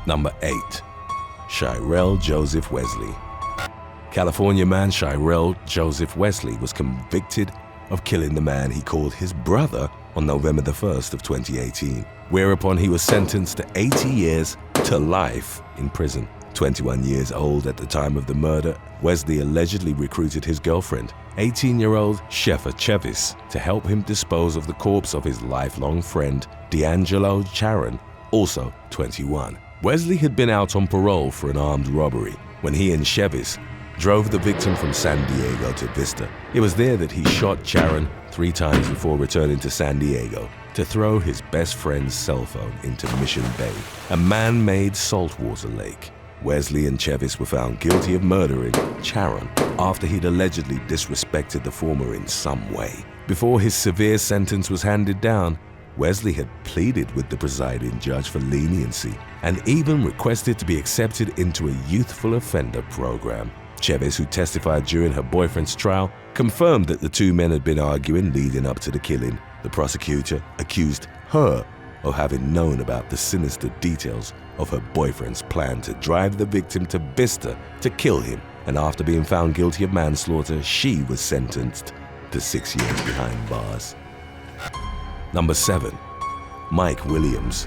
Number 8. Shyrehl Joseph Wesley. California man Shyrehl Joseph Wesley was convicted of killing the man he called his brother on November the 1st of 2018, whereupon he was sentenced to 80 years to life in prison. 21 years old at the time of the murder, Wesley allegedly recruited his girlfriend, 18-year-old Shefa Chevis, to help him dispose of the corpse of his lifelong friend, D'Angelo Charon, also 21. Wesley had been out on parole for an armed robbery when he and Chevis drove the victim from San Diego to Vista. It was there that he shot Charon 3 times before returning to San Diego to throw his best friend's cell phone into Mission Bay, a man-made saltwater lake. Wesley and Chevis were found guilty of murdering Charon after he'd allegedly disrespected the former in some way. Before his severe sentence was handed down, Wesley had pleaded with the presiding judge for leniency and even requested to be accepted into a youthful offender program. Chevis, who testified during her boyfriend's trial, confirmed that the two men had been arguing leading up to the killing. The prosecutor accused her of having known about the sinister details of her boyfriend's plan to drive the victim to Vista to kill him, and after being found guilty of manslaughter, she was sentenced to 6 years behind bars. Number 7. Mike Williams.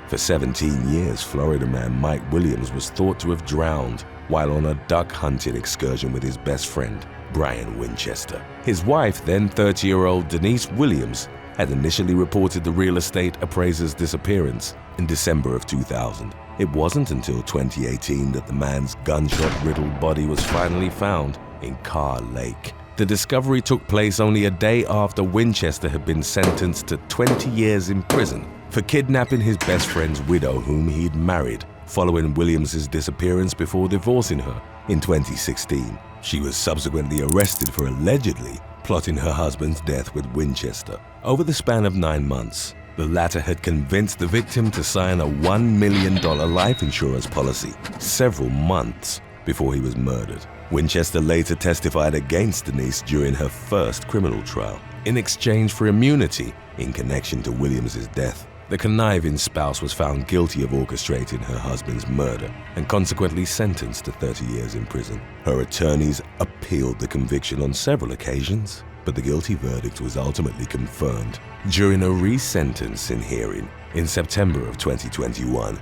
For 17 years, Florida man Mike Williams was thought to have drowned while on a duck hunting excursion with his best friend, Brian Winchester. His wife, then 30-year-old Denise Williams, had initially reported the real estate appraiser's disappearance in December of 2000. It wasn't until 2018 that the man's gunshot-riddled body was finally found in Carr Lake. The discovery took place only a day after Winchester had been sentenced to 20 years in prison for kidnapping his best friend's widow, whom he'd married following Williams's disappearance before divorcing her in 2016. She was subsequently arrested for allegedly plotting her husband's death with Winchester. Over the span of 9 months, the latter had convinced the victim to sign a $1 million life insurance policy several months before he was murdered. Winchester later testified against Denise during her first criminal trial in exchange for immunity in connection to Williams's death. The conniving spouse was found guilty of orchestrating her husband's murder and consequently sentenced to 30 years in prison. Her attorneys appealed the conviction on several occasions, but the guilty verdict was ultimately confirmed during a resentencing hearing in September of 2021.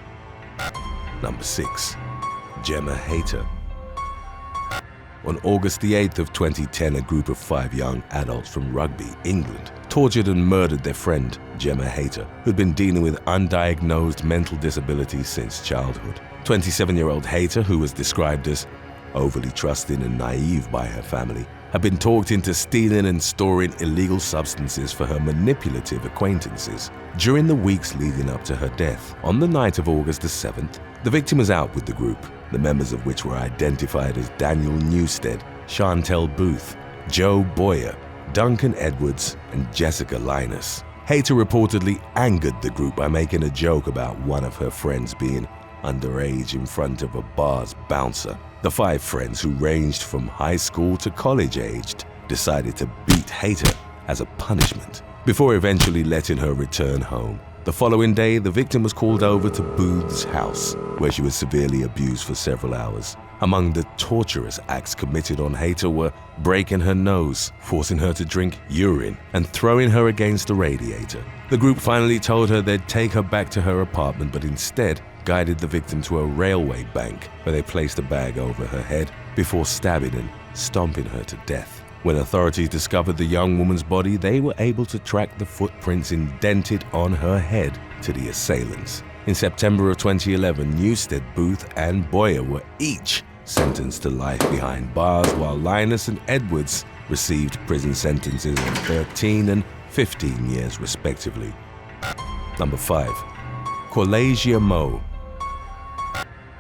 Number 6. Gemma Hayter. On August the 8th of 2010, a group of 5 young adults from Rugby, England, tortured and murdered their friend, Gemma Hayter, who'd been dealing with undiagnosed mental disabilities since childhood. 27-year-old Hayter, who was described as overly trusting and naive by her family, had been talked into stealing and storing illegal substances for her manipulative acquaintances. During the weeks leading up to her death, on the night of August the 7th, the victim was out with the group, the members of which were identified as Daniel Newstead, Chantel Booth, Joe Boyer, Duncan Edwards, and Jessica Linus. Hayter reportedly angered the group by making a joke about one of her friends being underage in front of a bar's bouncer. The 5 friends, who ranged from high school to college-aged, decided to beat Hayter as a punishment before eventually letting her return home. The following day, the victim was called over to Booth's house, where she was severely abused for several hours. Among the torturous acts committed on Hayter were breaking her nose, forcing her to drink urine, and throwing her against a radiator. The group finally told her they'd take her back to her apartment, but instead guided the victim to a railway bank, where they placed a bag over her head before stabbing and stomping her to death. When authorities discovered the young woman's body, they were able to track the footprints indented on her head to the assailants. In September of 2011, Newstead, Booth, and Boyer were each sentenced to life behind bars, while Linus and Edwards received prison sentences of 13 and 15 years respectively. Number 5. Corlaysia Meaux.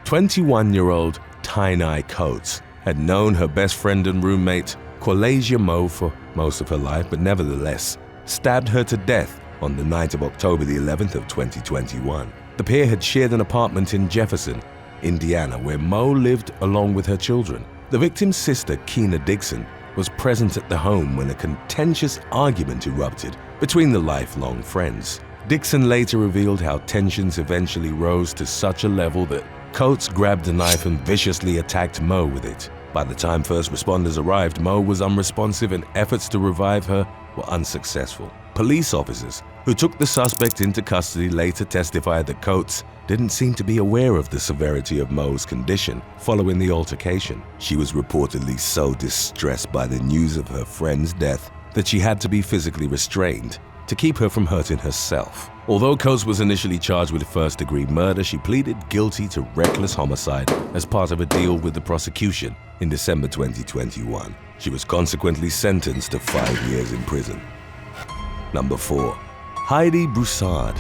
21-year-old Tyne Coates had known her best friend and roommate Corlaysia Meaux for most of her life, but nevertheless stabbed her to death on the night of October the 11th of 2021. The pair had shared an apartment in Jefferson, Indiana, where Meaux lived along with her children. The victim's sister, Keena Dixon, was present at the home when a contentious argument erupted between the lifelong friends. Dixon later revealed how tensions eventually rose to such a level that Coates grabbed a knife and viciously attacked Meaux with it. By the time first responders arrived, Meaux was unresponsive and efforts to revive her were unsuccessful. Police officers who took the suspect into custody later testified that Coates didn't seem to be aware of the severity of Meaux's condition following the altercation. She was reportedly so distressed by the news of her friend's death that she had to be physically restrained to keep her from hurting herself. Although Coates was initially charged with first-degree murder, she pleaded guilty to reckless homicide as part of a deal with the prosecution in December 2021. She was consequently sentenced to 5 years in prison. Number 4. Heidi Broussard.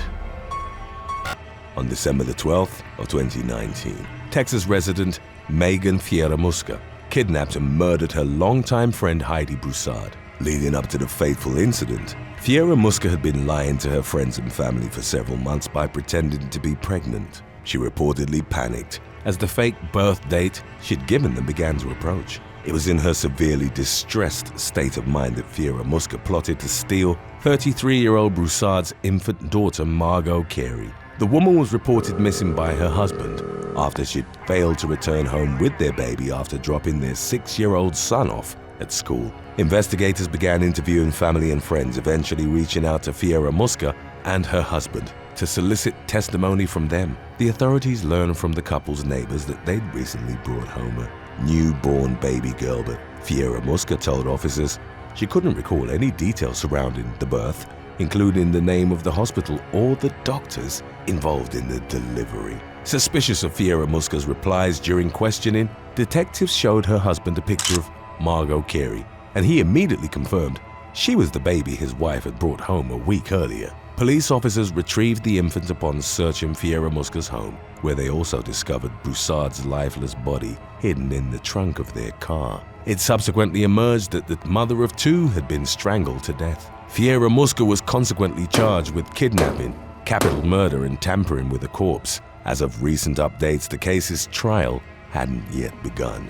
On December the 12th of 2019, Texas resident Megan Fieramusca kidnapped and murdered her longtime friend Heidi Broussard. Leading up to the fateful incident, Fieramusca had been lying to her friends and family for several months by pretending to be pregnant. She reportedly panicked as the fake birth date she'd given them began to approach. It was in her severely distressed state of mind that Fieramusca plotted to steal 33-year-old Broussard's infant daughter, Margot Carey. The woman was reported missing by her husband after she'd failed to return home with their baby after dropping their 6-year-old son off at school. Investigators began interviewing family and friends, eventually reaching out to Fieramusca and her husband to solicit testimony from them. The authorities learned from the couple's neighbors that they'd recently brought home a newborn baby girl, but Fieramusca told officers she couldn't recall any details surrounding the birth, including the name of the hospital or the doctors involved in the delivery. Suspicious of Fieramusca's replies during questioning, detectives showed her husband a picture of Margot Carey, and he immediately confirmed she was the baby his wife had brought home a week earlier. Police officers retrieved the infant upon searching Fieramusca's home, where they also discovered Broussard's lifeless body hidden in the trunk of their car. It subsequently emerged that the mother of two had been strangled to death. Fieramusca was consequently charged with kidnapping, capital murder, and tampering with a corpse. As of recent updates, the case's trial hadn't yet begun.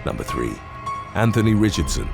Number 3. Anthony Richardson.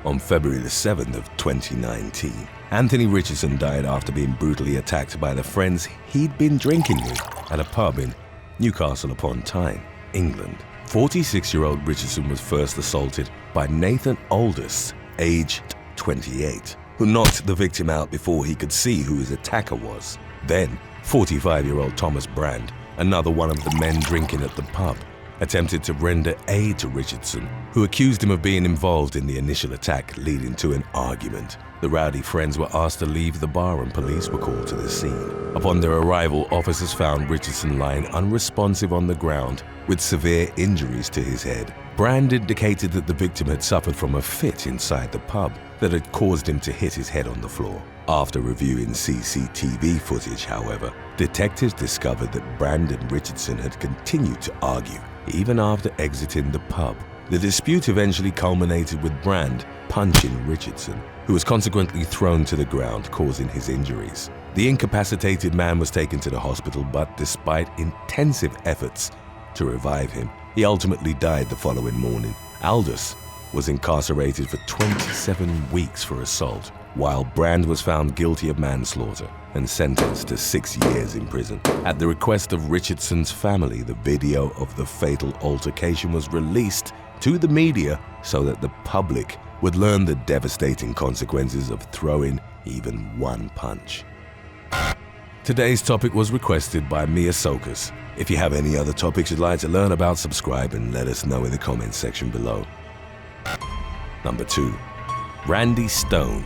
On February the 7th of 2019, Anthony Richardson died after being brutally attacked by the friends he'd been drinking with at a pub in Newcastle upon Tyne, England. 46-year-old Richardson was first assaulted by Nathan Aldous, aged 28, who knocked the victim out before he could see who his attacker was. Then, 45-year-old Thomas Brand, another one of the men drinking at the pub, attempted to render aid to Richardson, who accused him of being involved in the initial attack, leading to an argument. The rowdy friends were asked to leave the bar and police were called to the scene. Upon their arrival, officers found Richardson lying unresponsive on the ground with severe injuries to his head. Brand indicated that the victim had suffered from a fit inside the pub that had caused him to hit his head on the floor. After reviewing CCTV footage, however, detectives discovered that Brand and Richardson had continued to argue even after exiting the pub. The dispute eventually culminated with Brand punching Richardson, who was consequently thrown to the ground, causing his injuries. The incapacitated man was taken to the hospital, but despite intensive efforts to revive him, he ultimately died the following morning. Aldous was incarcerated for 27 weeks for assault, while Brand was found guilty of manslaughter and sentenced to 6 years in prison. At the request of Richardson's family, the video of the fatal altercation was released to the media so that the public would learn the devastating consequences of throwing even one punch. Today's topic was requested by Mia Sokas. If you have any other topics you'd like to learn about, subscribe and let us know in the comments section below. Number 2. Randy Stone.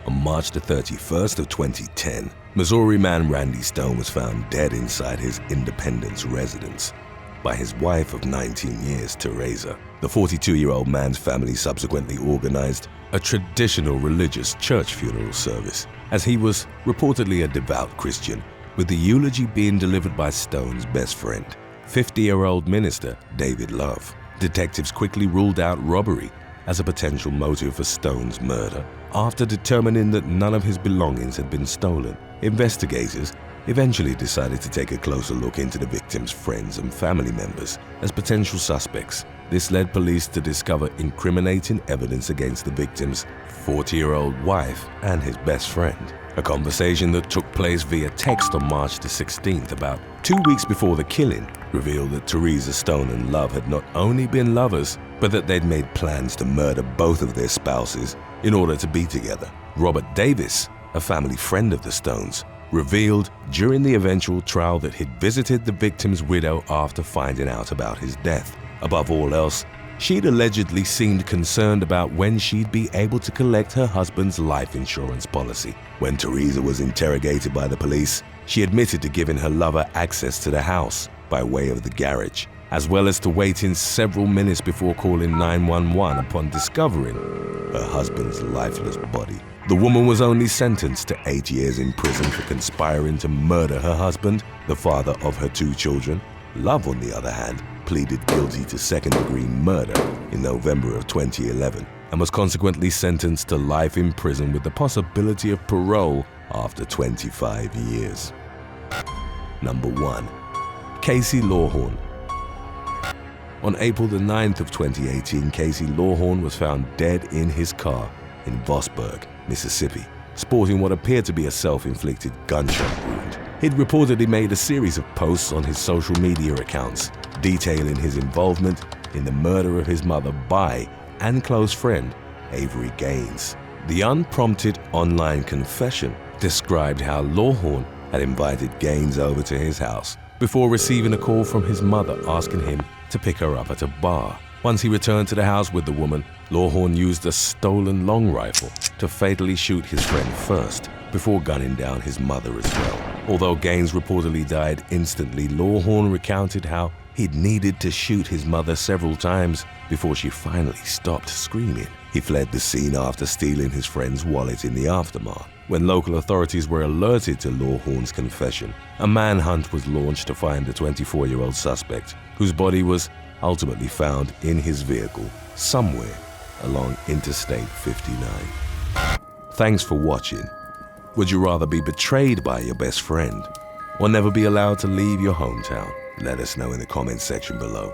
On March the 31st of 2010, Missouri man Randy Stone was found dead inside his Independence residence by his wife of 19 years, Teresa. The 42-year-old man's family subsequently organized a traditional religious church funeral service, as he was reportedly a devout Christian, with the eulogy being delivered by Stone's best friend, 50-year-old minister David Love. Detectives quickly ruled out robbery as a potential motive for Stone's murder. After determining that none of his belongings had been stolen, investigators eventually decided to take a closer look into the victim's friends and family members as potential suspects. This led police to discover incriminating evidence against the victim's 40-year-old wife and his best friend. A conversation that took place via text on March the 16th, about 2 weeks before the killing, revealed that Teresa Stone and Love had not only been lovers, but that they'd made plans to murder both of their spouses in order to be together. Robert Davis, a family friend of the Stones, revealed during the eventual trial that he'd visited the victim's widow after finding out about his death. Above all else, she'd allegedly seemed concerned about when she'd be able to collect her husband's life insurance policy. When Teresa was interrogated by the police, she admitted to giving her lover access to the house by way of the garage, as well as to waiting several minutes before calling 911 upon discovering her husband's lifeless body. The woman was only sentenced to 8 years in prison for conspiring to murder her husband, the father of her 2 children. Love, on the other hand, pleaded guilty to second-degree murder in November of 2011 and was consequently sentenced to life in prison with the possibility of parole after 25 years. Number 1. Casey Lawhorn. On April the 9th of 2018, Casey Lawhorn was found dead in his car in Vosburg, Mississippi, sporting what appeared to be a self-inflicted gunshot wound. He'd reportedly made a series of posts on his social media accounts detailing his involvement in the murder of his mother by and close friend Avery Gaines. The unprompted online confession described how Lawhorn had invited Gaines over to his house before receiving a call from his mother asking him to pick her up at a bar. Once he returned to the house with the woman, Lawhorn used a stolen long rifle to fatally shoot his friend first, before gunning down his mother as well. Although Gaines reportedly died instantly, Lawhorn recounted how he'd needed to shoot his mother several times before she finally stopped screaming. He fled the scene after stealing his friend's wallet in the aftermath. When local authorities were alerted to Lawhorn's confession, a manhunt was launched to find the 24-year-old suspect, whose body was ultimately found in his vehicle somewhere along Interstate 59. Thanks for watching. Would you rather be betrayed by your best friend or never be allowed to leave your hometown? Let us know in the comments section below.